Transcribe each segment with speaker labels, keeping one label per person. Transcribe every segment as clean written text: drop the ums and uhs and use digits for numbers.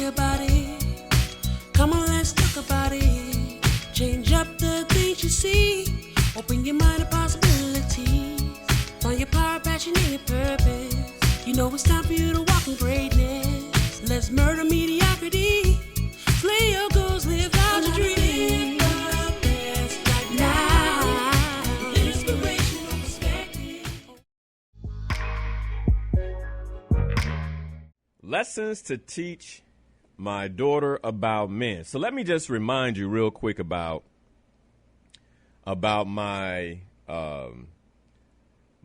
Speaker 1: me about it. Come on, let's talk about it. Change up the things you see. Open your mind to possibilities. Find your power, passion, and your purpose. You know it's time for you to walk in greatness. Let's murder mediocrity. Slay your goals, live out your dreams. Right now. Inspirational perspective.
Speaker 2: Lessons to teach my daughter about men. So let me just remind you real quick about my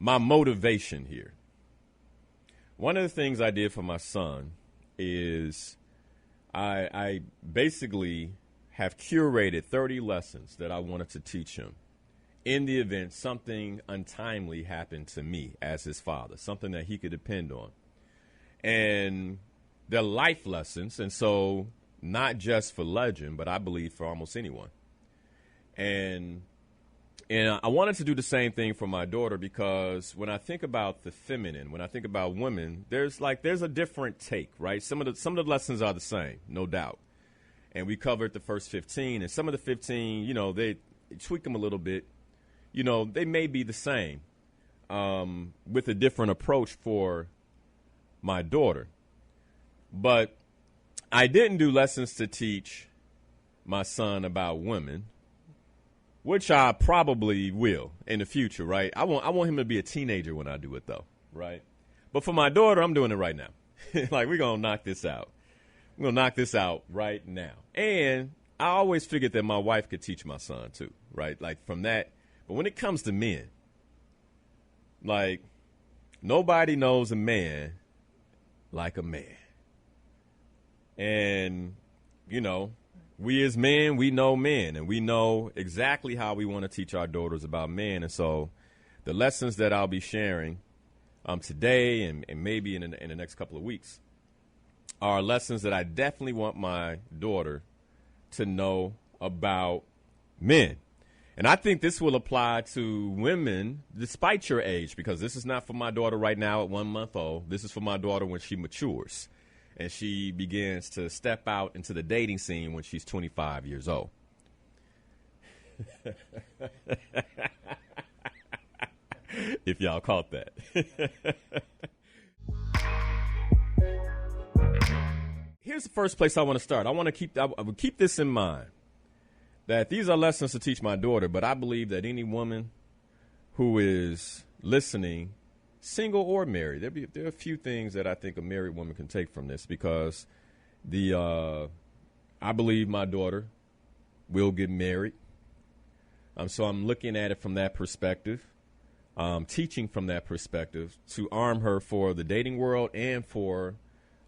Speaker 2: my motivation here. One of the things I did for my son is I basically have curated 30 lessons that I wanted to teach him in the event something untimely happened to me as his father, something that he could depend on. And they're life lessons, and so not just for Legend, but I believe for almost anyone. And I wanted to do the same thing for my daughter because when I think about the feminine, when I think about women, there's a different take, right? Some of the lessons are the same, no doubt. And we covered the first 15, and some of the 15, you know, they tweak them a little bit. You know, they may be the same with a different approach for my daughter. But I didn't do lessons to teach my son about women, which I probably will in the future, right? I want him to be a teenager when I do it, though, right? But for my daughter, I'm doing it right now. Like, we're going to knock this out. We're going to knock this out right now. And I always figured that my wife could teach my son, too, right? Like, from that. But when it comes to men, like, nobody knows a man like a man. And, you know, we as men, we know men, and we know exactly how we want to teach our daughters about men. And so the lessons that I'll be sharing today and maybe in the next couple of weeks are lessons that I definitely want my daughter to know about men. And I think this will apply to women despite your age, because this is not for my daughter right now at 1 month old. This is for my daughter when she matures and she begins to step out into the dating scene when she's 25 years old. If y'all caught that. Here's the first place I want to start. I will keep this in mind, that these are lessons to teach my daughter, but I believe that any woman who is listening, single or married, there are a few things that I think a married woman can take from this, because I believe my daughter will get married. So I'm looking at it from that perspective, teaching from that perspective to arm her for the dating world and for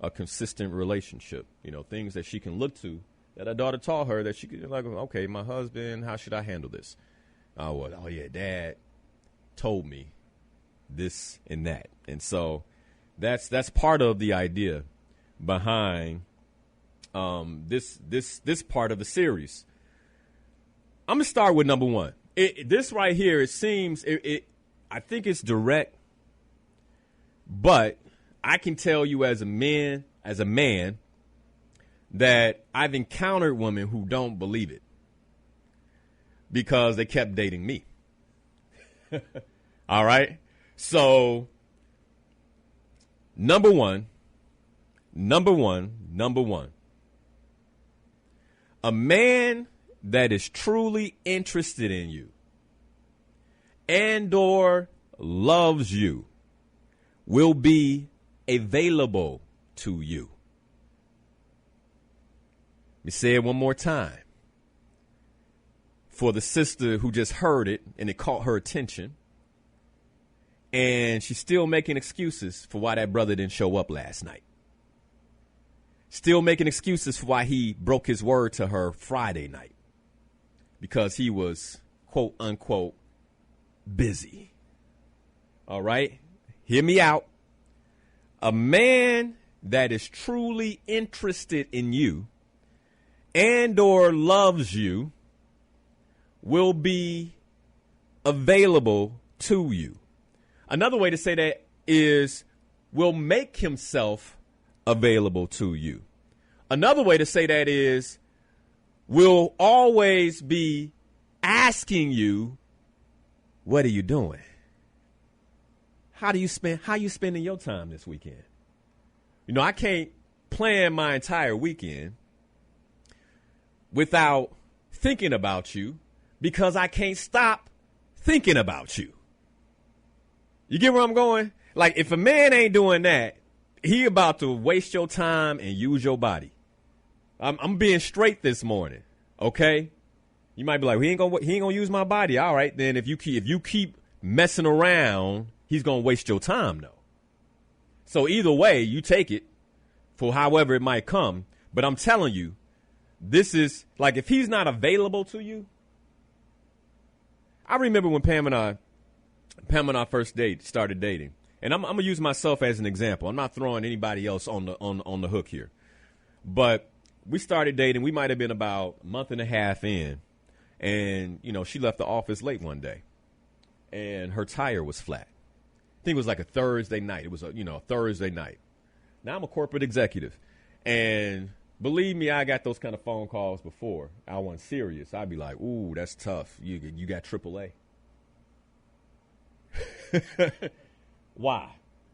Speaker 2: a consistent relationship. You know, things that she can look to that her daughter taught her that she could, like, okay, my husband, how should I handle this? Oh yeah, Dad told me this and that. And so that's part of the idea behind this part of the series. I'm gonna start with number one. This right here, it seems I think it's direct, but I can tell you as a man, that I've encountered women who don't believe it because they kept dating me. All right. So number one, a man that is truly interested in you and or loves you will be available to you. Let me say it one more time for the sister who just heard it and it caught her attention, and she's still making excuses for why that brother didn't show up last night. Still making excuses for why he broke his word to her Friday night, because he was, quote unquote, busy. All right? Hear me out. A man that is truly interested in you and or loves you will be available to you. Another way to say that is will make himself available to you. Another way to say that is we'll always be asking you, what are you doing? How you spending your time this weekend? You know, I can't plan my entire weekend without thinking about you because I can't stop thinking about you. You get where I'm going? Like, if a man ain't doing that, he about to waste your time and use your body. I'm being straight this morning, okay? You might be like, he ain't gonna use my body. All right, then if you keep messing around, he's gonna waste your time though. So either way, you take it for however it might come. But I'm telling you, this is like, if he's not available to you. I remember when Pam and I first started dating, and I'm gonna use myself as an example. I'm not throwing anybody else on the hook here, but we started dating. We might have been about a month and a half in, and you know, she left the office late one day, and her tire was flat. I think it was like a Thursday night. It was a Thursday night. Now I'm a corporate executive, and believe me, I got those kind of phone calls before. I wasn't serious. I'd be like, "Ooh, that's tough. You got AAA." Why?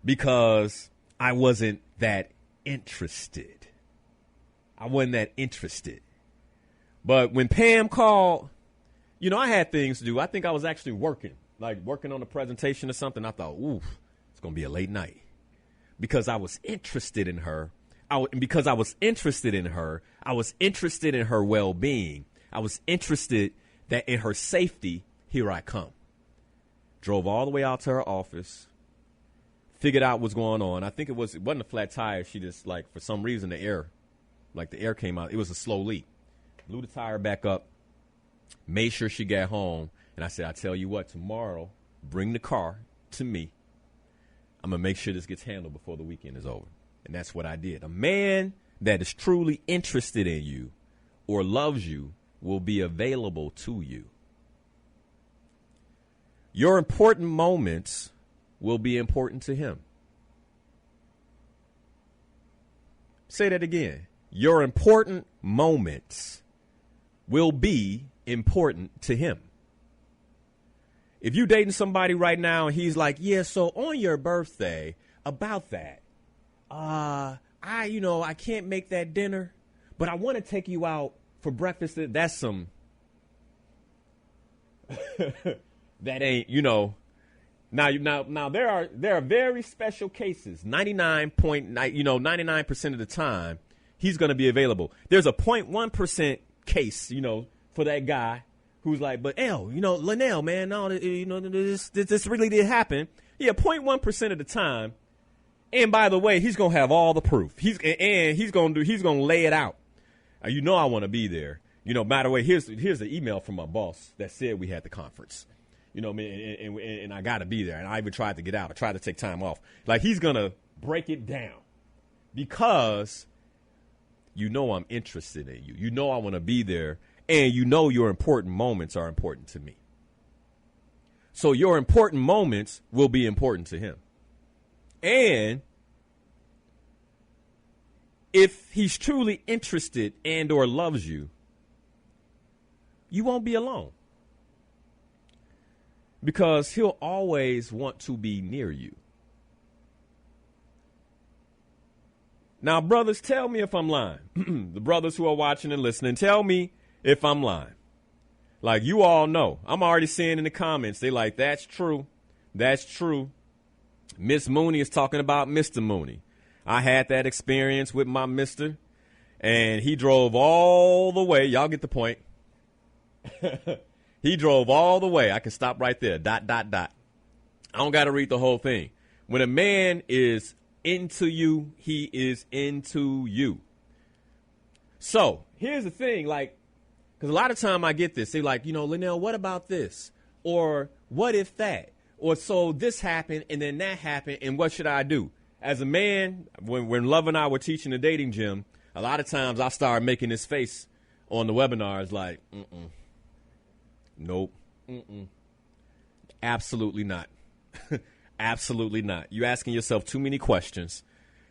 Speaker 2: Because I wasn't that interested. I wasn't that interested. But when Pam called, you know, I had things to do. I think I was actually working on a presentation or something. I thought, ooh, it's going to be a late night. Because I was interested in her. Because I was interested in her, I was interested in her well-being. I was interested that in her safety, here I come. Drove all the way out to her office, figured out what's going on. I think it wasn't a flat tire. She just, like, for some reason, the air came out. It was a slow leak. Blew the tire back up, made sure she got home. And I said, I tell you what, tomorrow, bring the car to me. I'm going to make sure this gets handled before the weekend is over. And that's what I did. A man that is truly interested in you or loves you will be available to you. Your important moments will be important to him. Say that again. Your important moments will be important to him. If you're dating somebody right now and he's like, yeah, so on your birthday, about that, I can't make that dinner, but I want to take you out for breakfast. That's some, that ain't, now there are very special cases. 99% of the time, he's going to be available. There's a 0.1% case, for that guy who's like, but Linnell, man, no, this really did happen. Yeah, 0.1% of the time. And by the way, he's going to have all the proof. He's going to lay it out. I want to be there. By the way, here's the email from my boss that said we had the conference. And I got to be there. And I even tried to get out. I tried to take time off. Like, he's going to break it down because I'm interested in you. I want to be there. And your important moments are important to me. So your important moments will be important to him. And if he's truly interested and or loves you, you won't be alone. Because he'll always want to be near you. Now, brothers, tell me if I'm lying. The brothers who are watching and listening, tell me if I'm lying. Like, you all know. I'm already seeing in the comments, they like, that's true. That's true. Miss Mooney is talking about Mr. Mooney. I had that experience with my mister, and he drove all the way. Y'all get the point. He drove all the way. I can stop right there. ... I don't got to read the whole thing. When a man is into you, he is into you. So here's the thing, like, because a lot of time I get this. They're like, Linnell, what about this? Or what if that? Or so this happened and then that happened, and what should I do? As a man, when Love and I were teaching the dating gym, a lot of times I start making this face on the webinars like, nope, absolutely not. Absolutely not. You're asking yourself too many questions.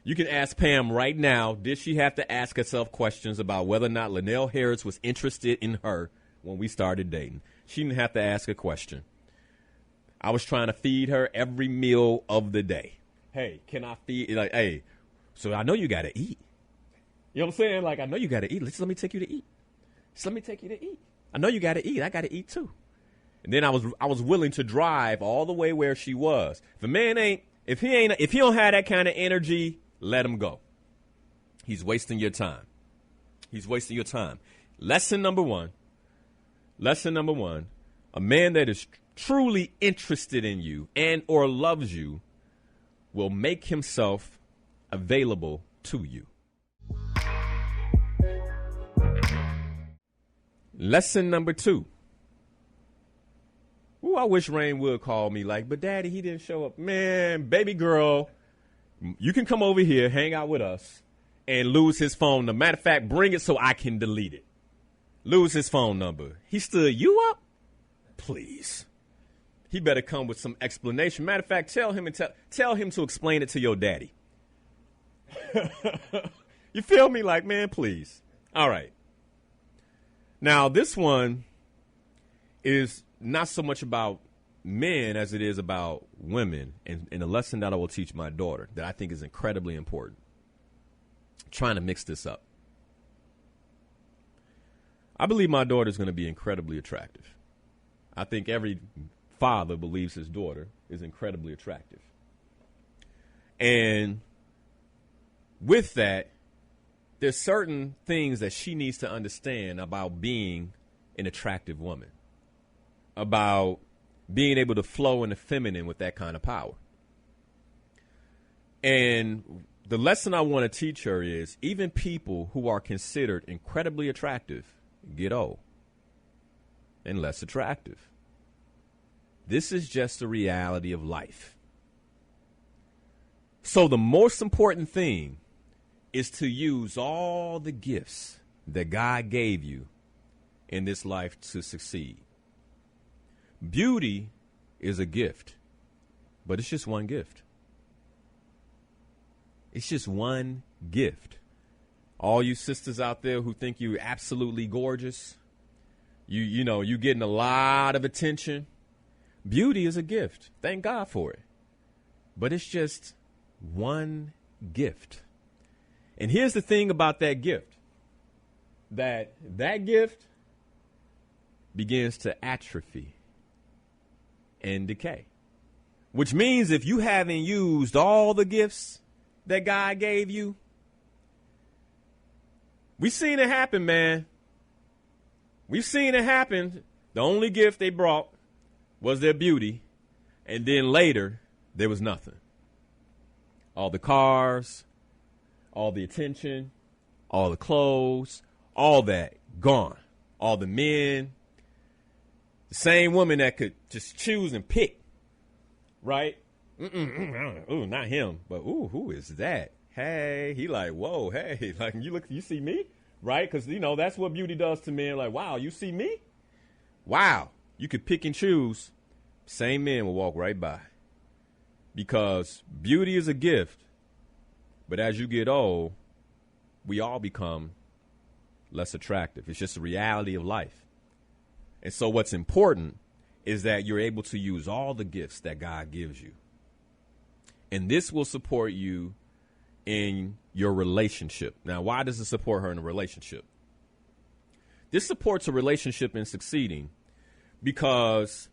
Speaker 2: You can ask Pam right now, did she have to ask herself questions about whether or not Linnell Harris was interested in her when we started dating? She didn't have to ask a question. I was trying to feed her every meal of the day. Hey, can I feed? Like, hey, so I know you got to eat. You know what I'm saying? Like, I know you got to eat. Let me take you to eat. Just let me take you to eat. I know you got to eat. I got to eat too. And then I was willing to drive all the way where she was. If a man if he don't have that kind of energy, let him go. He's wasting your time. He's wasting your time. Lesson number one. A man that is truly interested in you and or loves you will make himself available to you. Lesson number 2. Ooh, I wish Rain would call me like, but Daddy, he didn't show up. Man, baby girl, you can come over here, hang out with us, and lose his phone number. Matter of fact, bring it so I can delete it. Lose his phone number. He stood you up? Please. He better come with some explanation. Matter of fact, tell him to explain it to your daddy. You feel me? Like, man, please. All right. Now, this one is not so much about men as it is about women, and a lesson that I will teach my daughter that I think is incredibly important. I'm trying to mix this up. I believe my daughter is going to be incredibly attractive. I think every father believes his daughter is incredibly attractive. And with that, there's certain things that she needs to understand about being an attractive woman, about being able to flow in the feminine with that kind of power. And the lesson I want to teach her is even people who are considered incredibly attractive get old and less attractive. This is just the reality of life. So the most important thing is to use all the gifts that God gave you in this life to succeed. Beauty is a gift, but it's just one gift. It's just one gift. All you sisters out there who think you're absolutely gorgeous, you getting a lot of attention. Beauty is a gift. Thank God for it. But it's just one gift. And here's the thing about that gift. That gift begins to atrophy and decay. Which means if you haven't used all the gifts that God gave you, we've seen it happen, man. We've seen it happen. The only gift they brought was their beauty, and then later there was nothing. All the cars, all the attention, all the clothes, all that gone. All the men, the same woman that could just choose and pick, right? Ooh, not him, but ooh, who is that? Hey, he like, whoa, hey, like you see me, right? Because that's what beauty does to men. Like, wow, you see me? Wow, you could pick and choose. Same men will walk right by, because beauty is a gift. But as you get old, we all become less attractive. It's just a reality of life. And so what's important is that you're able to use all the gifts that God gives you. And this will support you in your relationship. Now, why does it support her in a relationship? This supports a relationship in succeeding because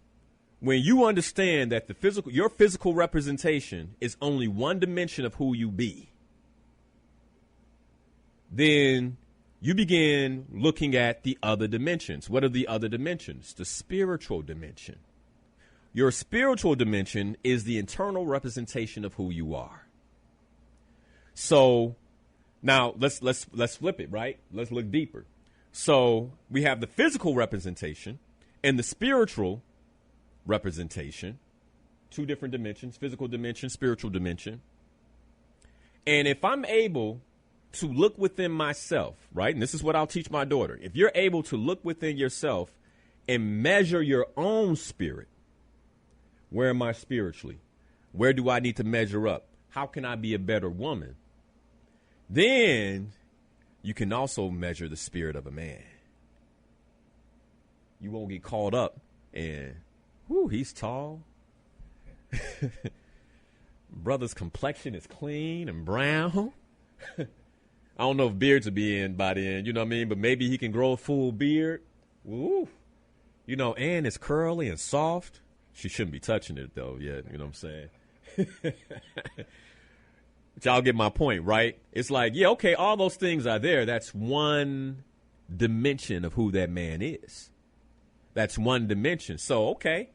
Speaker 2: when you understand that your physical representation is only one dimension of who you be, then you begin looking at the other dimensions. What are the other dimensions? The spiritual dimension. Your spiritual dimension is the internal representation of who you are. So now let's flip it, right? Let's look deeper. So we have the physical representation and the spiritual representation, two different dimensions, physical dimension, spiritual dimension. And if I'm able to look within myself, right? And this is what I'll teach my daughter. If you're able to look within yourself and measure your own spirit, where am I spiritually? Where do I need to measure up? How can I be a better woman? Then you can also measure the spirit of a man. You won't get caught up in, whoo, he's tall. Brother's complexion is clean and brown. I don't know if beards will be in by then, you know what I mean? But maybe he can grow a full beard. Woo. You know, and it's curly and soft. She shouldn't be touching it, though, yet. You know what I'm saying? But y'all get my point, right? It's like, yeah, okay, all those things are there. That's one dimension of who that man is. That's one dimension. So, okay,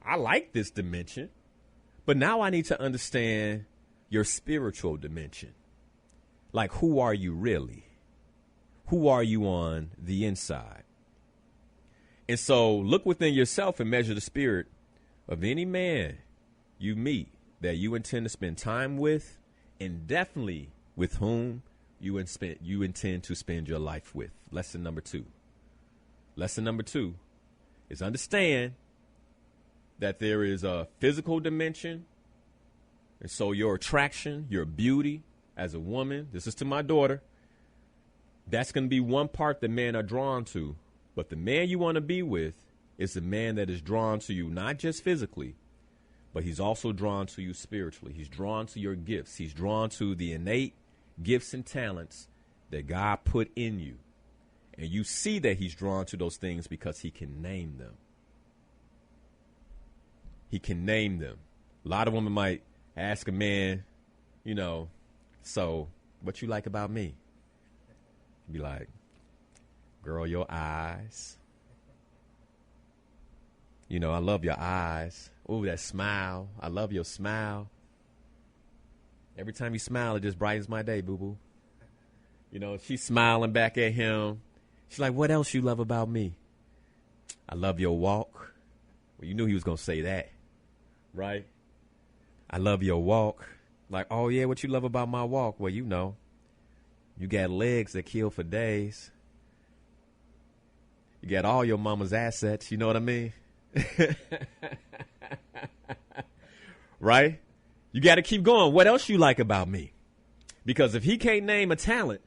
Speaker 2: I like this dimension. But now I need to understand your spiritual dimension. Like, who are you really? Who are you on the inside? And so look within yourself and measure the spirit of any man you meet that you intend to spend time with, and definitely with whom you intend to spend your life with. Lesson number 2. Lesson number 2 is understand that there is a physical dimension. And so your attraction, your beauty as a woman, this is to my daughter, that's going to be one part that men are drawn to. But the man you want to be with is the man that is drawn to you, not just physically, but he's also drawn to you spiritually. He's drawn to your gifts. He's drawn to the innate gifts and talents that God put in you. And you see that he's drawn to those things because he can name them. He can name them. A lot of women might ask a man, you know, so what you like about me? Be like, girl, your eyes. You know, I love your eyes. Ooh, that smile. I love your smile. Every time you smile, it just brightens my day, boo-boo. You know, she's smiling back at him. She's like, what else you love about me? I love your walk. Well, you knew he was going to say that, right? I love your walk. Like, oh, yeah, what you love about my walk? Well, you know, you got legs that kill for days. You got all your mama's assets. You know what I mean? Right? You got to keep going. What else you like about me? Because if he can't name a talent,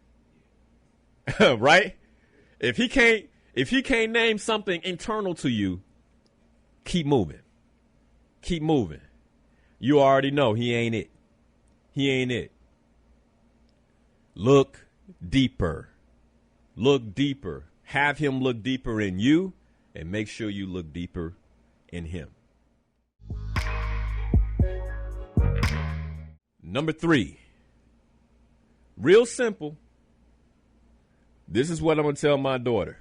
Speaker 2: right? If he can't name something internal to you, keep moving. Keep moving. You already know he ain't it. He ain't it. Look deeper. Look deeper. Have him look deeper in you, and make sure you look deeper in him. Number 3. Real simple. This is what I'm going to tell my daughter.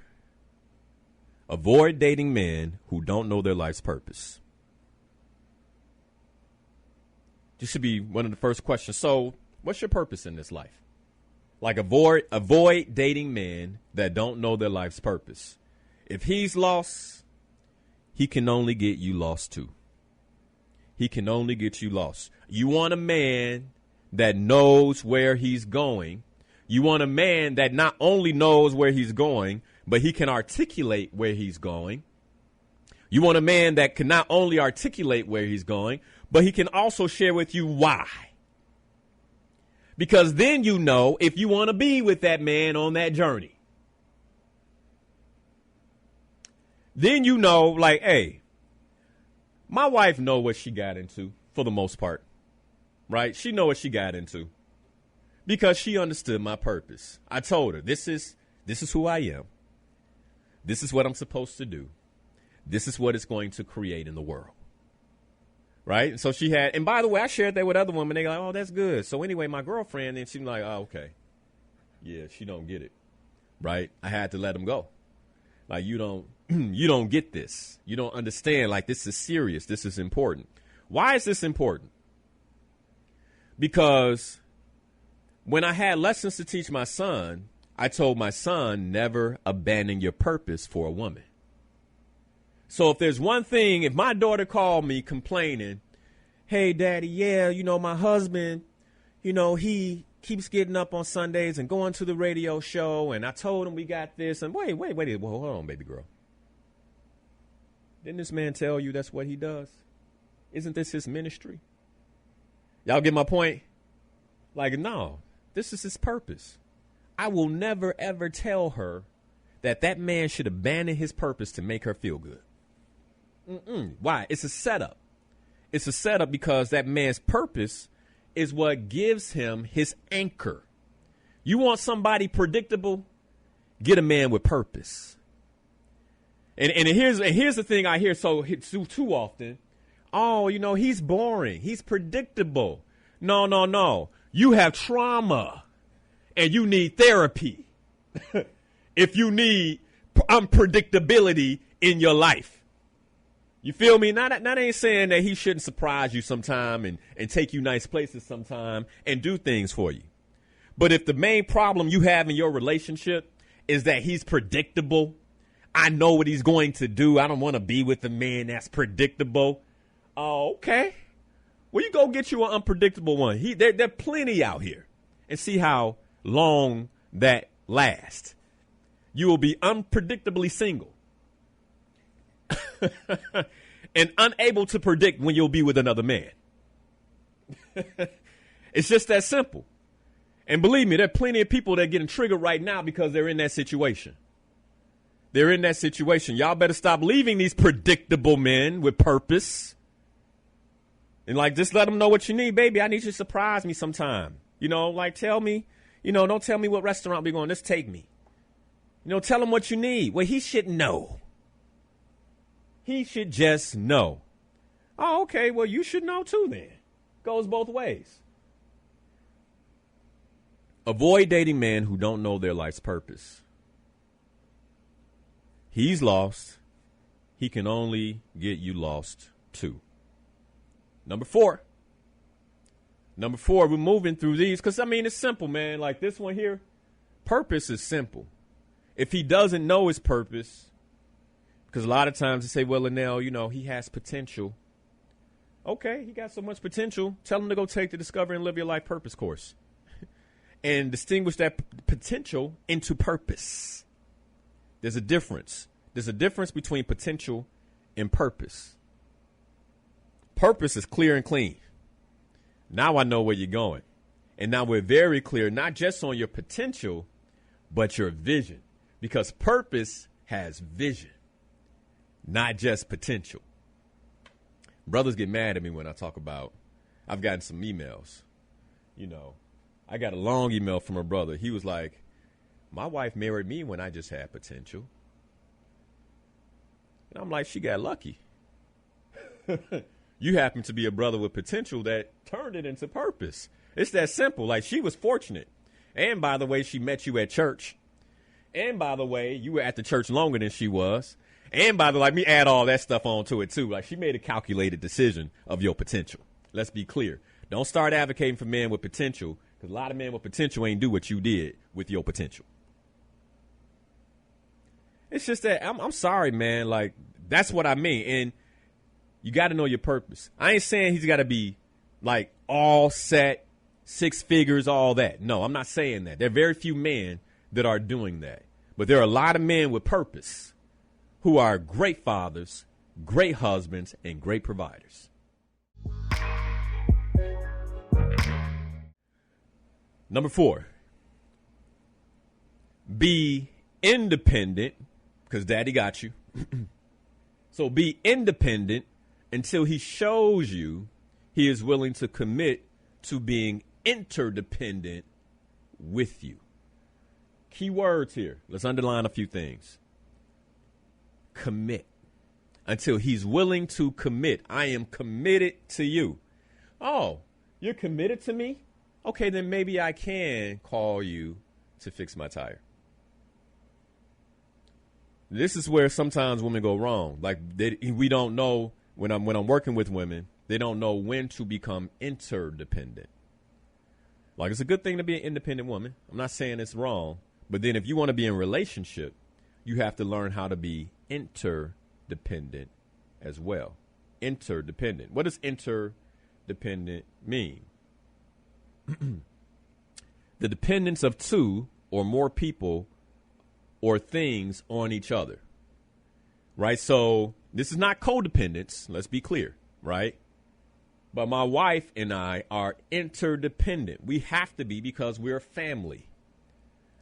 Speaker 2: Avoid dating men who don't know their life's purpose. This should be one of the first questions. So, what's your purpose in this life? Like, avoid dating men that don't know their life's purpose. If he's lost, he can only get you lost too. He can only get you lost. You want a man that knows where he's going. You want a man that not only knows where he's going, but he can articulate where he's going. You want a man that can not only articulate where he's going, but he can also share with you why. Because then you know if you want to be with that man on that journey. Then you know, like, hey, my wife know what she got into for the most part, right? She know what she got into because she understood my purpose. I told her, this is who I am. This is what I'm supposed to do. This is what it's going to create in the world. Right? And so she had, and by the way, I shared that with other women. They're like, oh, that's good. So anyway, my girlfriend, and she's like, oh, okay. Yeah, she don't get it. Right? I had to let them go. Like, you don't get this. You don't understand. Like, this is serious. This is important. Why is this important? Because when I had lessons to teach my son, I told my son, never abandon your purpose for a woman. So if there's one thing, if my daughter called me complaining, hey, daddy, yeah, you know, my husband, you know, he keeps getting up on Sundays and going to the radio show. And I told him we got this. And wait, well, hold on, baby girl. Didn't this man tell you that's what he does? Isn't this his ministry? Y'all get my point? Like, no, This is his purpose. I will never, ever tell her that man should abandon his purpose to make her feel good. Why? It's a setup. It's a setup because that man's purpose is what gives him his anchor. You want somebody predictable? Get a man with purpose. And here's the thing I hear so too often. Oh, he's boring. He's predictable. No. You have trauma and you need therapy if you need unpredictability in your life. You feel me? Not ain't saying that he shouldn't surprise you sometime and take you nice places sometime and do things for you. But if the main problem you have in your relationship is that he's predictable, I know what he's going to do. I don't want to be with a man that's predictable. Oh, okay. Well, you go get you an unpredictable one. There are plenty out here. And see how long that lasts. You will be unpredictably single. And unable to predict when you'll be with another man. It's just that simple. And believe me, there are plenty of people that are getting triggered right now because they're in that situation. They're in that situation. Y'all better stop leaving these predictable men with purpose. And just let them know what you need, baby. I need you to surprise me sometime. Tell me, don't tell me what restaurant we're going. Just take me. Tell him what you need. Well, he should know. He should just know. Oh, okay. Well, you should know too then. Goes both ways. Avoid dating men who don't know their life's purpose. He's lost. He can only get you lost too. Number four, we're moving through these because, it's simple, man. Like this one here, purpose is simple. If he doesn't know his purpose, because a lot of times they say, well, Linnell, he has potential. Okay, he got so much potential. Tell him to go take the Discover and Live Your Life Purpose course and distinguish that potential into purpose. There's a difference. There's a difference between potential and purpose. Purpose is clear and clean. Now I know where you're going. And now we're very clear, not just on your potential, but your vision. Because purpose has vision, not just potential. Brothers get mad at me when I talk about, I've gotten some emails. I got a long email from a brother. He was like, my wife married me when I just had potential. And I'm like, she got lucky. You happen to be a brother with potential that turned it into purpose. It's that simple. Like, she was fortunate. And by the way, she met you at church. And by the way, you were at the church longer than she was. And by the way, let me add all that stuff onto it too. Like, she made a calculated decision of your potential. Let's be clear. Don't start advocating for men with potential, because a lot of men with potential ain't do what you did with your potential. It's just that I'm sorry, man. Like, that's what I mean. And you got to know your purpose. I ain't saying he's got to be like all set, 6 figures, all that. No, I'm not saying that. There are very few men that are doing that. But there are a lot of men with purpose who are great fathers, great husbands, and great providers. Number 4, be independent, because daddy got you. So be independent until he shows you he is willing to commit to being interdependent with you. Key words here. Let's underline a few things. Commit. Until he's willing to commit. I am committed to you. Oh, you're committed to me? Okay, then maybe I can call you to fix my tire. This is where sometimes women go wrong. Like, we don't know, when I'm working with women, they don't know when to become interdependent. Like, it's a good thing to be an independent woman. I'm not saying it's wrong. But then if you want to be in a relationship, you have to learn how to be interdependent as well. Interdependent. What does interdependent mean? The dependence of 2 or more people or things on each other, right? So this is not codependence. Let's be clear, right? But my wife and I are interdependent. We have to be because we're a family.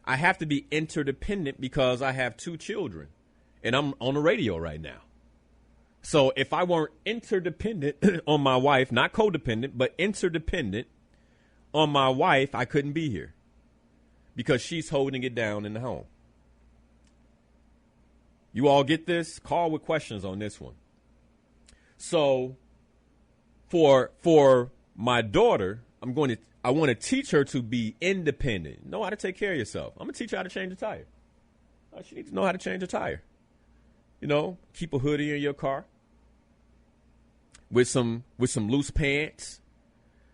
Speaker 2: I have to be interdependent because I have 2 children and I'm on the radio right now. So if I weren't interdependent on my wife, not codependent, but interdependent on my wife, I couldn't be here because she's holding it down in the home. You all get this? Call with questions on this one. So for my daughter, I want to teach her to be independent. Know how to take care of yourself. I'm going to teach her how to change a tire. She needs to know how to change a tire. You know, keep a hoodie in your car with some loose pants.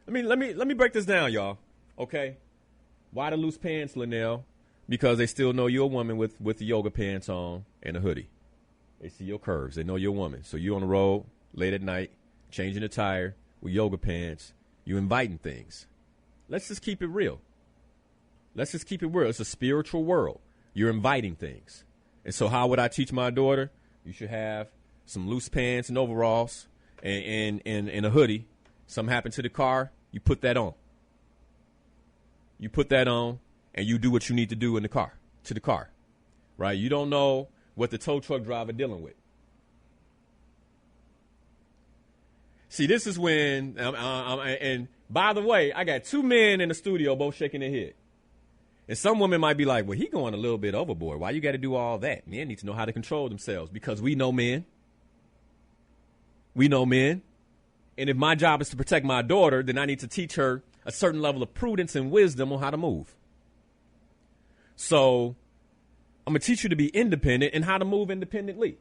Speaker 2: Let me break this down, y'all. Okay? Why the loose pants, Linnell? Because they still know you're a woman with the yoga pants on and a hoodie. They see your curves. They know you're a woman. So you on the road late at night, changing a tire with yoga pants. You inviting things. Let's just keep it real. Let's just keep it real. It's a spiritual world. You're inviting things. And so how would I teach my daughter? You should have some loose pants and overalls and a hoodie. Something happened to the car, you put that on. You put that on and you do what you need to do in the car, to the car. Right? You don't know what the tow truck driver dealing with. See, this is when, and by the way, I got 2 men in the studio both shaking their head. And some women might be like, well, he going a little bit overboard. Why you got to do all that? Men need to know how to control themselves because we know men. We know men. And if my job is to protect my daughter, then I need to teach her a certain level of prudence and wisdom on how to move. So I'm going to teach you to be independent and how to move independently.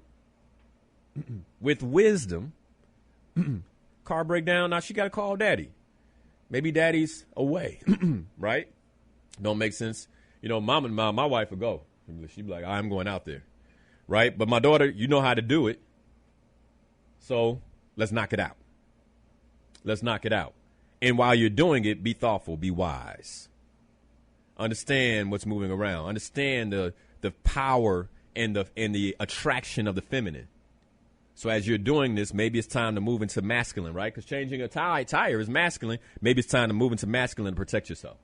Speaker 2: With wisdom, car breakdown, now she got to call daddy. Maybe daddy's away, right? Don't make sense. You know, my wife would go. She'd be like, I'm going out there, right? But my daughter, you know how to do it. So let's knock it out. Let's knock it out. And while you're doing it, be thoughtful, be wise. Understand what's moving around. Understand the power and the attraction of the feminine. So as you're doing this, maybe it's time to move into masculine, right? Because changing a tire is masculine. Maybe it's time to move into masculine to protect yourself.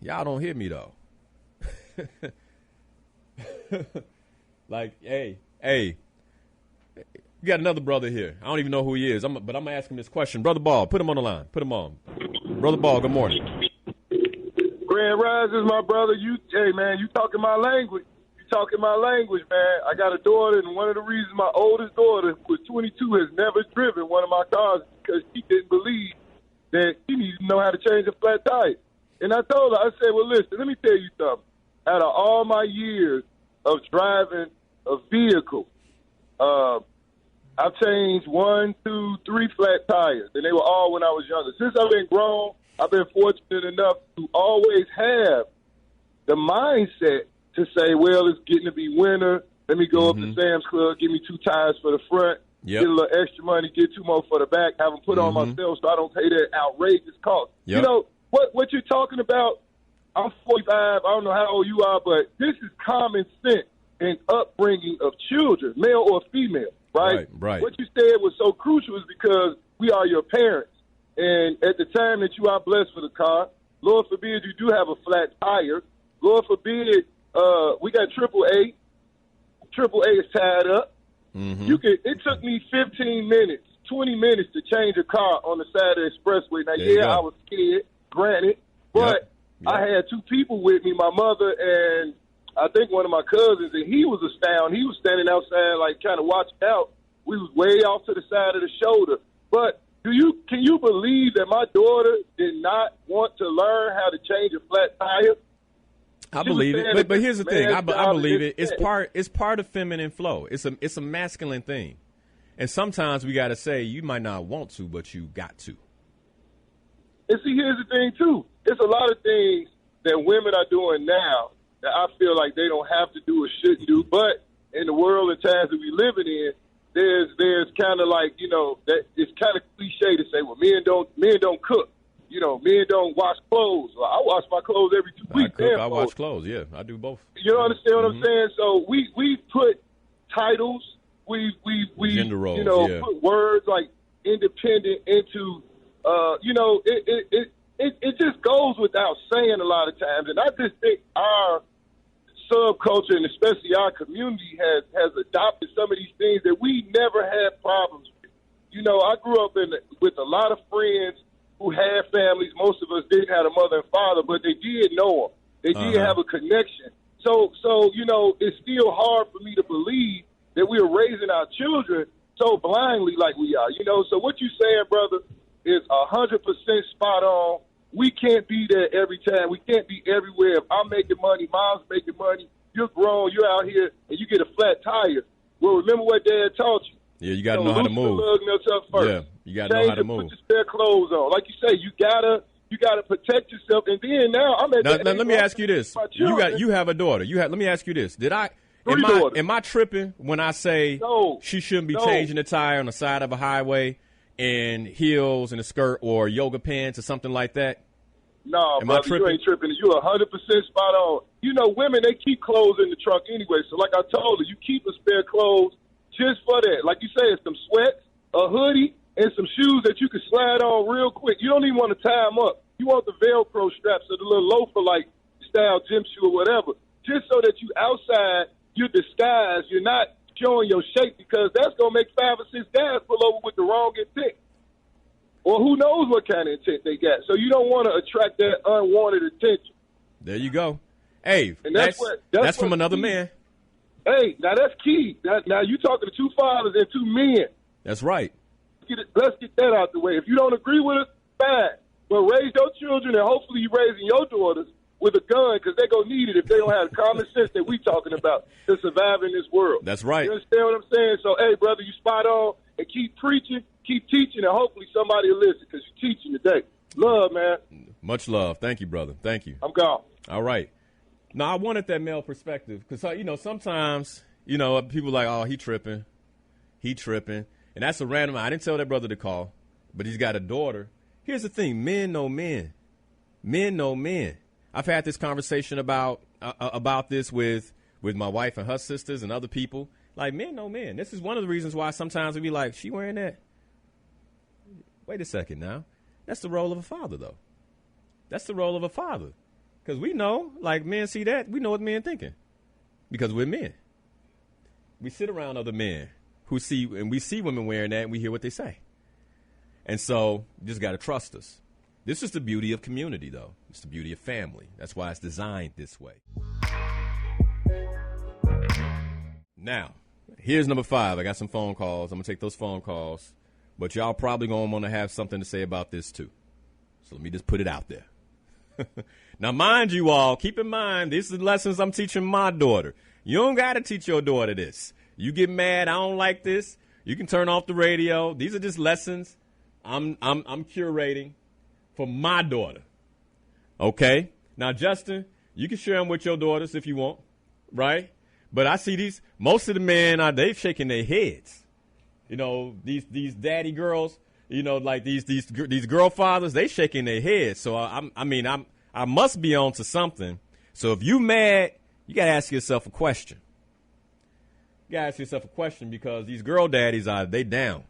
Speaker 2: Y'all don't hear me, though. Like, hey, you got another brother here. I don't even know who he is, but I'm going to ask him this question. Brother Ball, put him on the line. Put him on. Brother Ball, good morning.
Speaker 3: Grand Rising, my brother. Hey, man, you talking my language. Talking my language, man. I got a daughter, and one of the reasons my oldest daughter, who is 22, has never driven one of my cars because she didn't believe that she needed to know how to change a flat tire. And I told her, I said, well, listen, let me tell you something. Out of all my years of driving a vehicle, I've changed 1, 2, 3 flat tires, and they were all when I was younger. Since I've been grown, I've been fortunate enough to always have the mindset to say, well, it's getting to be winter. Let me go up to Sam's Club, give me 2 tires for the front, get a little extra money, get 2 more for the back, have them put on myself so I don't pay that outrageous cost. Yep. You know, what you're talking about, I'm 45, I don't know how old you are, but this is common sense in upbringing of children, male or female, right?
Speaker 2: Right.
Speaker 3: What you said was so crucial is because we are your parents. And at the time that you are blessed with a car, Lord forbid you do have a flat tire, Lord forbid we got AAA. AAA is tied up. It took me 15 minutes, 20 minutes to change a car on the side of the expressway. Now, I was scared, granted, but I had 2 people with me, my mother and I think one of my cousins, and he was astounded. He was standing outside, like, kind of watching out. We was way off to the side of the shoulder. But can you believe that my daughter did not want to learn how to change a flat tire?
Speaker 2: I believe it, but here's the thing. I believe it. It's part of feminine flow. It's a masculine thing, and sometimes we got to say you might not want to, but you got to.
Speaker 3: And see, here's the thing too. There's a lot of things that women are doing now that I feel like they don't have to do or shouldn't do. But in the world and times that we're living in, there's kind of like, you know, that it's kind of cliche to say, well, men don't cook. You know, men don't wash clothes. Well, I wash my clothes every 2 weeks.
Speaker 2: I wash clothes. Yeah, I do both.
Speaker 3: You understand what I'm saying? So we put titles, we
Speaker 2: gender roles,
Speaker 3: put words like independent into, it just goes without saying a lot of times. And I just think our subculture and especially our community has adopted some of these things that we never had problems with. I grew up with a lot of friends who had families. Most of us didn't have a mother and father, but they did know them. They did have a connection. So it's still hard for me to believe that we are raising our children so blindly like we are. So what you saying, brother, is 100% spot on. We can't be there every time. We can't be everywhere. If I'm making money, mom's making money, you're grown, you're out here, and you get a flat tire. Well, remember what Dad taught you.
Speaker 2: Yeah, you got to know how to move. Yeah, you got to know how to move.
Speaker 3: Put your spare clothes on. Like you say, you gotta protect yourself. And then now I'm at.
Speaker 2: Now let me ask you this: you have a daughter. Let me ask you this: am I tripping when I say she shouldn't be changing the tire on the side of a highway in heels and a skirt or yoga pants or something like that?
Speaker 3: No, brother, you ain't tripping. You're 100% spot on. Women, they keep clothes in the trunk anyway. So like I told her, you keep a spare clothes just for that. Like you say, it's some sweats, a hoodie, and some shoes that you can slide on real quick. You don't even want to tie them up. You want the Velcro straps or the little loafer-like style gym shoe or whatever, just so that you outside, you're disguised, you're not showing your shape, because that's going to make 5 or 6 guys pull over with the wrong intent. Or who knows what kind of intent they got. So you don't want to attract that unwanted attention.
Speaker 2: There you go. Hey, and that's from another man.
Speaker 3: Hey, now that's key. Now you talking to 2 fathers and 2 men.
Speaker 2: That's right.
Speaker 3: Let's get that out the way. If you don't agree with us, fine. But raise your children, and hopefully you're raising your daughters with a gun, because they're going to need it if they don't have the common sense that we talking about to survive in this world.
Speaker 2: That's right.
Speaker 3: You understand what I'm saying? So, hey, brother, you spot on, and keep preaching, keep teaching, and hopefully somebody will listen, because you're teaching today. Love, man.
Speaker 2: Much love. Thank you, brother. Thank you.
Speaker 3: I'm gone.
Speaker 2: All right. Now, I wanted that male perspective because, sometimes, people like, oh, he tripping. And that's a random. I didn't tell that brother to call, but he's got a daughter. Here's the thing. Men know men. Men know men. I've had this conversation about this with my wife and her sisters and other people. Like, men know men. This is one of the reasons why sometimes we be like, she wearing that? Wait a second now. That's the role of a father, though. That's the role of a father. Because we know, like, men see that, we know what men thinking. Because we're men. We sit around other men we see women wearing that, and we hear what they say. And so, you just got to trust us. This is the beauty of community, though. It's the beauty of family. That's why it's designed this way. Now, here's number 5. I got some phone calls. I'm going to take those phone calls. But y'all probably going to want to have something to say about this, too. So let me just put it out there. Now, mind you all, keep in mind, these are the lessons I'm teaching my daughter. You don't got to teach your daughter this. You get mad, I don't like this, you can turn off the radio. These are just lessons I'm curating for my daughter. Okay? Now, Justin, you can share them with your daughters if you want, right? But I see most of the men, they're shaking their heads. These daddy girls, like these girl fathers, they shaking their heads. So, I must be on to something. So if you mad, you got to ask yourself a question. You got to ask yourself a question, because these girl daddies, they down.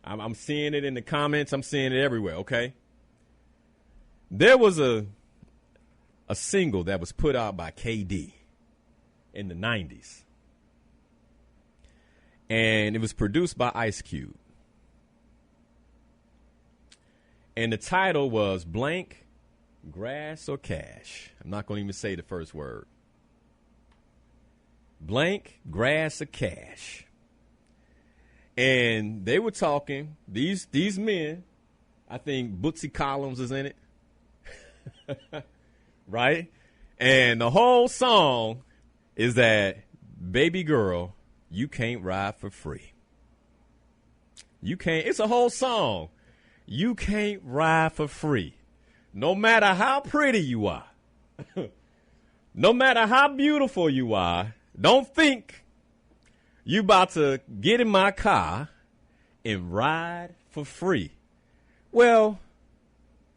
Speaker 2: I'm seeing it in the comments. I'm seeing it everywhere, okay? There was a single that was put out by KD in the 90s. And it was produced by Ice Cube. And the title was Blank, Grass or Cash. I'm not going to even say the first word. Blank, grass or cash. And they were talking, these men, I think Bootsy Collins is in it. Right? And the whole song is that, baby girl, you can't ride for free. You can't, it's a whole song. You can't ride for free. No matter how pretty you are, no matter how beautiful you are, don't think you about to get in my car and ride for free. Well,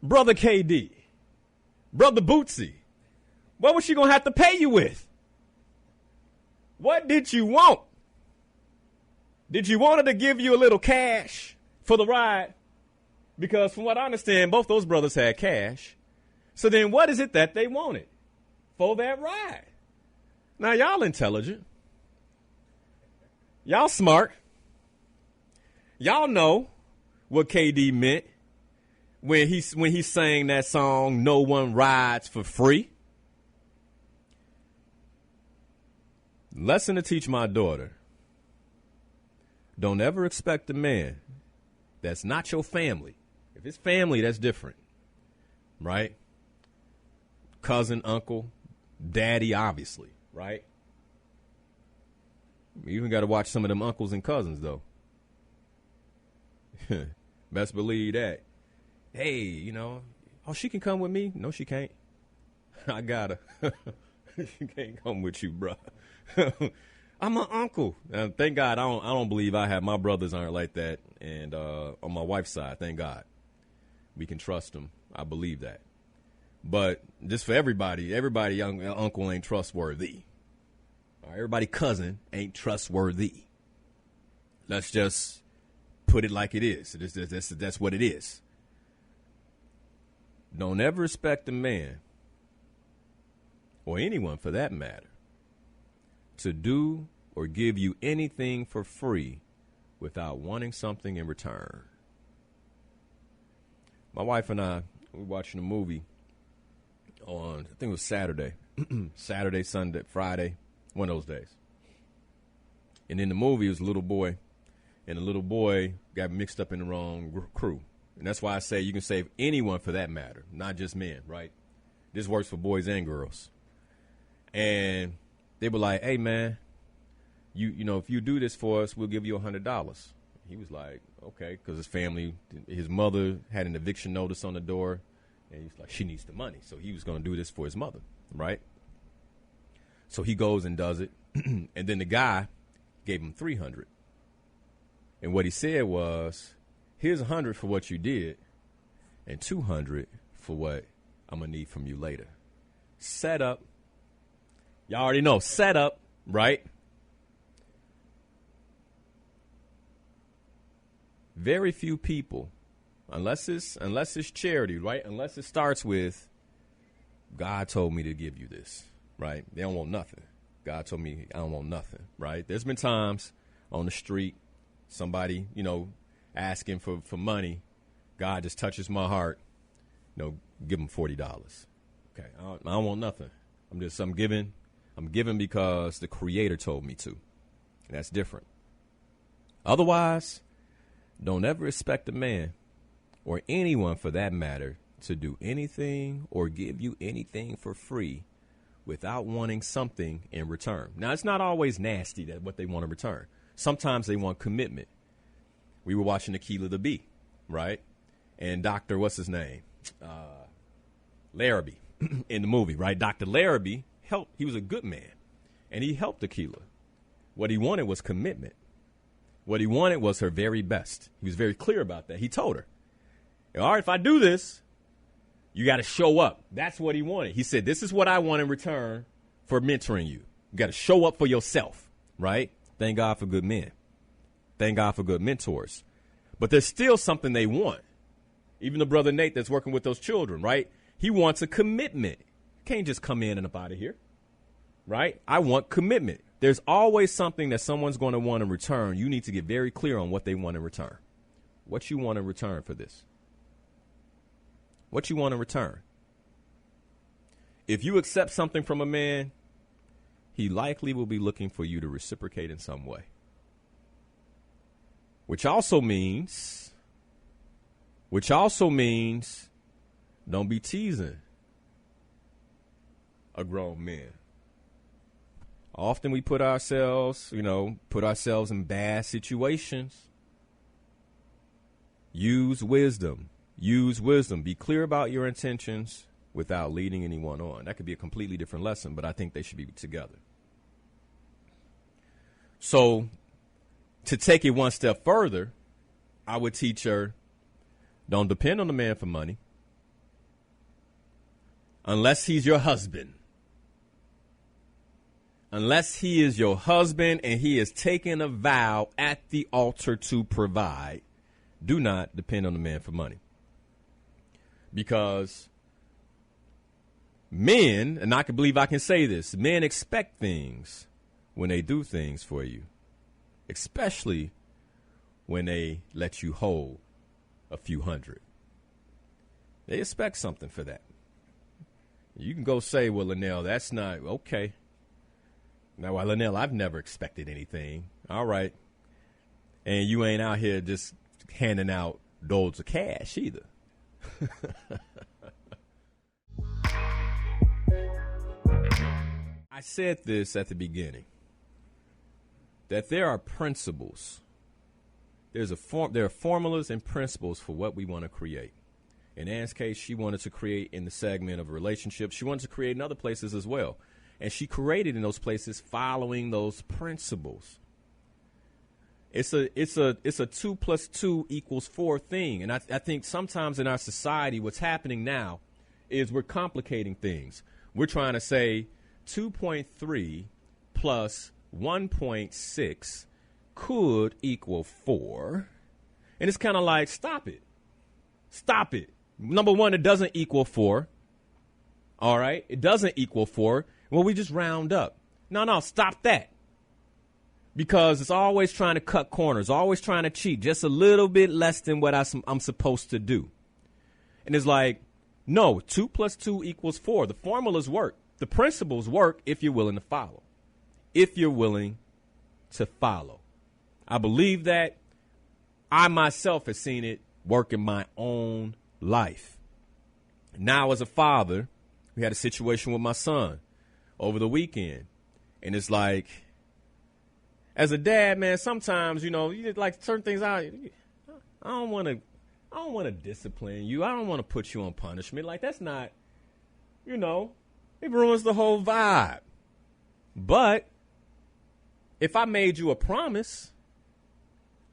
Speaker 2: Brother KD, Brother Bootsy, what was she going to have to pay you with? What did you want? Did you want her to give you a little cash for the ride. Because from what I understand, both those brothers had cash. So then what is it that they wanted for that ride? Now, y'all intelligent. Y'all smart. Y'all know what KD meant when he sang that song, "No One Rides for Free." Lesson to teach my daughter. Don't ever expect a man that's not your family. If it's family, that's different, right? Cousin, uncle, daddy, obviously, right? You even got to watch some of them uncles and cousins, though. Best believe that. Hey, oh, she can come with me? No, she can't. I got her. She can't come with you, bro. I'm an uncle. Thank God I don't believe I have. My brothers aren't like that. And on my wife's side, thank God. We can trust them. I believe that. But just for everybody young uncle ain't trustworthy. Everybody cousin ain't trustworthy. Let's just put it like it is. That's what it is. Don't ever expect a man, or anyone for that matter, to do or give you anything for free without wanting something in return. My wife and I, we were watching a movie on, I think it was Saturday, Sunday, Friday, one of those days. And in the movie, it was a little boy, and the little boy got mixed up in the wrong crew. And that's why I say you can save anyone for that matter, not just men, right? This works for boys and girls. And they were like, hey, man, you know, if you do this for us, we'll give you $100. He was like, okay, because his family, his mother had an eviction notice on the door, and he's like, she needs the money. So he was going to do this for his mother, right? So he goes and does it, and then the guy gave him $300. And what he said was, here's $100 for what you did, and $200 for what I'm going to need from you later. Set up. Y'all already know, set up, right? Very few people, unless it's charity, right? Unless it starts with, God told me to give you this, right? They don't want nothing. God told me I don't want nothing, right? There's been times on the street, somebody, asking for money. God just touches my heart, give them $40. Okay, I don't want nothing. I'm giving. I'm giving because the Creator told me to. And that's different. Otherwise, don't ever expect a man, or anyone for that matter, to do anything or give you anything for free without wanting something in return. Now, it's not always nasty that what they want in return. Sometimes they want commitment. We were watching Akeelah the Bee, right? And Dr. what's his name? Larrabee in the movie, right? Dr. Larrabee helped. He was a good man, and he helped Akeelah. What he wanted was commitment. What he wanted was her very best. He was very clear about that. He told her, all right, if I do this, you got to show up. That's what he wanted. He said, this is what I want in return for mentoring you. You got to show up for yourself, right? Thank God for good men. Thank God for good mentors. But there's still something they want. Even the brother Nate that's working with those children, right? He wants a commitment. Can't just come in and up out of here, right? I want commitment. There's always something that someone's going to want in return. You need to get very clear on what they want in return. What you want in return for this. What you want in return. If you accept something from a man, he likely will be looking for you to reciprocate in some way. Which also means don't be teasing a grown man. Often we put ourselves in bad situations. Use wisdom. Be clear about your intentions without leading anyone on. That could be a completely different lesson, but I think they should be together. So, to take it one step further, I would teach her, don't depend on the man for money unless he's your husband. Unless he is your husband and he is taking a vow at the altar to provide, do not depend on the man for money. Because men, and I can believe I can say this, men expect things when they do things for you, especially when they let you hold a few hundred. They expect something for that. You can go say, well, Linnell, that's not okay. Now, well, Linnell, I've never expected anything. All right. And you ain't out here just handing out loads of cash either. I said this at the beginning, that there are principles. There are formulas and principles for what we want to create. In Ann's case, she wanted to create in the segment of relationships. She wanted to create in other places as well. And she created in those places following those principles. It's a 2 + 2 = 4 thing. And I think sometimes in our society, what's happening now is we're complicating things. We're trying to say 2.3 plus 1.6 could equal 4. And it's kind of like, stop it. Stop it. Number one, it doesn't equal 4. All right? It doesn't equal 4. Well, we just round up. No, stop that. Because it's always trying to cut corners, always trying to cheat, just a little bit less than what I'm supposed to do. And it's like, no, 2 + 2 = 4. The formulas work. The principles work if you're willing to follow. If you're willing to follow. I believe that. I myself have seen it work in my own life. Now, as a father, we had a situation with my son over the weekend. And it's like, as a dad, man, sometimes, you just like certain things out. I don't want to discipline you. I don't want to put you on punishment. Like, that's not, it ruins the whole vibe. But if I made you a promise,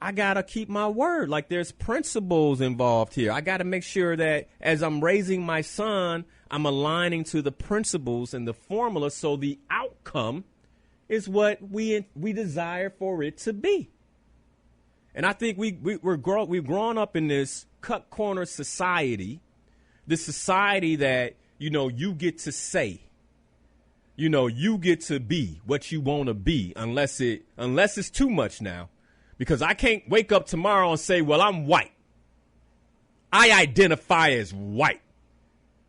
Speaker 2: I got to keep my word. Like, there's principles involved here. I got to make sure that as I'm raising my son, I'm aligning to the principles and the formula so the outcome is what we desire for it to be. And I think we've grown up in this cut corner society, this society that, you get to say, you get to be what you want to be unless it's too much now. Because I can't wake up tomorrow and say, well, I'm white. I identify as white.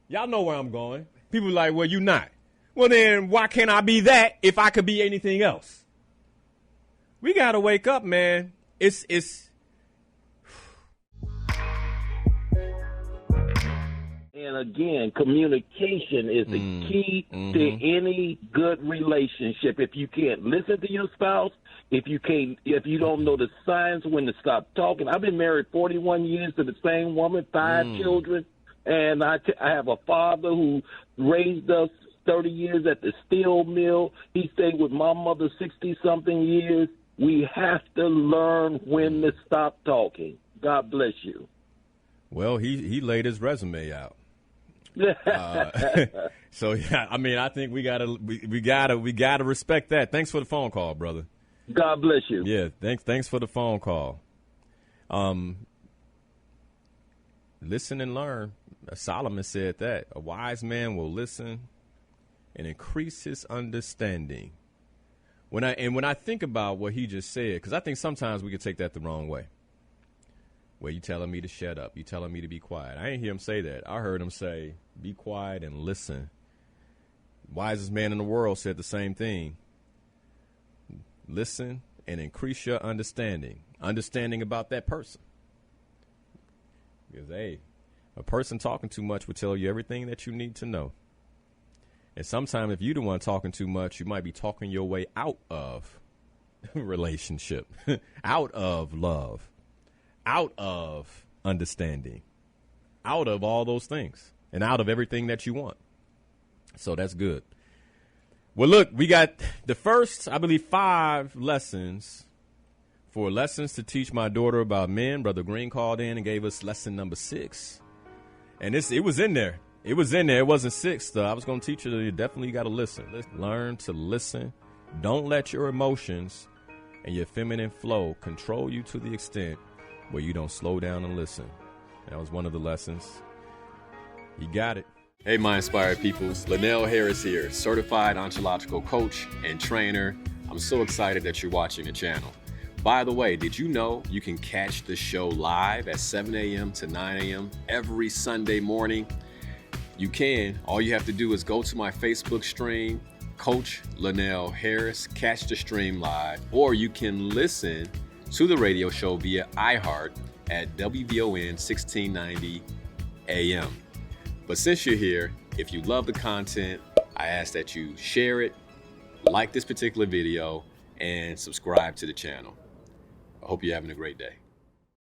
Speaker 2: Y'all know where I'm going. People are like, well, you're not. Well, then why can't I be that if I could be anything else? We got to wake up, man. It's
Speaker 4: And again, communication is the key to any good relationship. If you can't listen to your spouse, if you don't know the signs when to stop talking. I've been married 41 years to the same woman, 5 children, and I have a father who raised us 30 years at the steel mill. He stayed with my mother 60-something years. We have to learn when to stop talking. God bless you.
Speaker 2: Well, he laid his resume out. So yeah, I mean, I think we gotta respect that. Thanks for the phone call, brother.
Speaker 4: God bless you.
Speaker 2: Yeah, thanks for the phone call. Listen and learn. Solomon said that a wise man will listen and increase his understanding. When I think about what he just said, because I think sometimes we could take that the wrong way. Well, you telling me to shut up. You telling me to be quiet. I didn't hear him say that. I heard him say, be quiet and listen. Wisest man in the world said the same thing. Listen and increase your understanding. Understanding about that person. Because, hey, a person talking too much will tell you everything that you need to know. And sometimes if you're the one talking too much, you might be talking your way out of relationship, out of love, out of understanding, out of all those things, and out of everything that you want. So that's good. Well, look, we got the first, I believe, 5 lessons for lessons to teach my daughter about men. Brother Green called in and gave us lesson number 6. And it was in there. It was in there. It wasn't 6, though. I was going to teach you definitely got to listen. Learn to listen. Don't let your emotions and your feminine flow control you to the extent where you don't slow down and listen. That was one of the lessons. You got it. Hey, my inspired peoples. Linnell Harris here, certified ontological coach and trainer. I'm so excited that you're watching the channel. By the way, did you know you can catch the show live at 7 a.m. to 9 a.m. every Sunday morning? You can. All you have to do is go to my Facebook stream, Coach Linnell Harris, catch the stream live, or you can listen to the radio show via iHeart at WVON 1690 AM. But since you're here, if you love the content, I ask that you share it, like this particular video, and subscribe to the channel. I hope you're having a great day.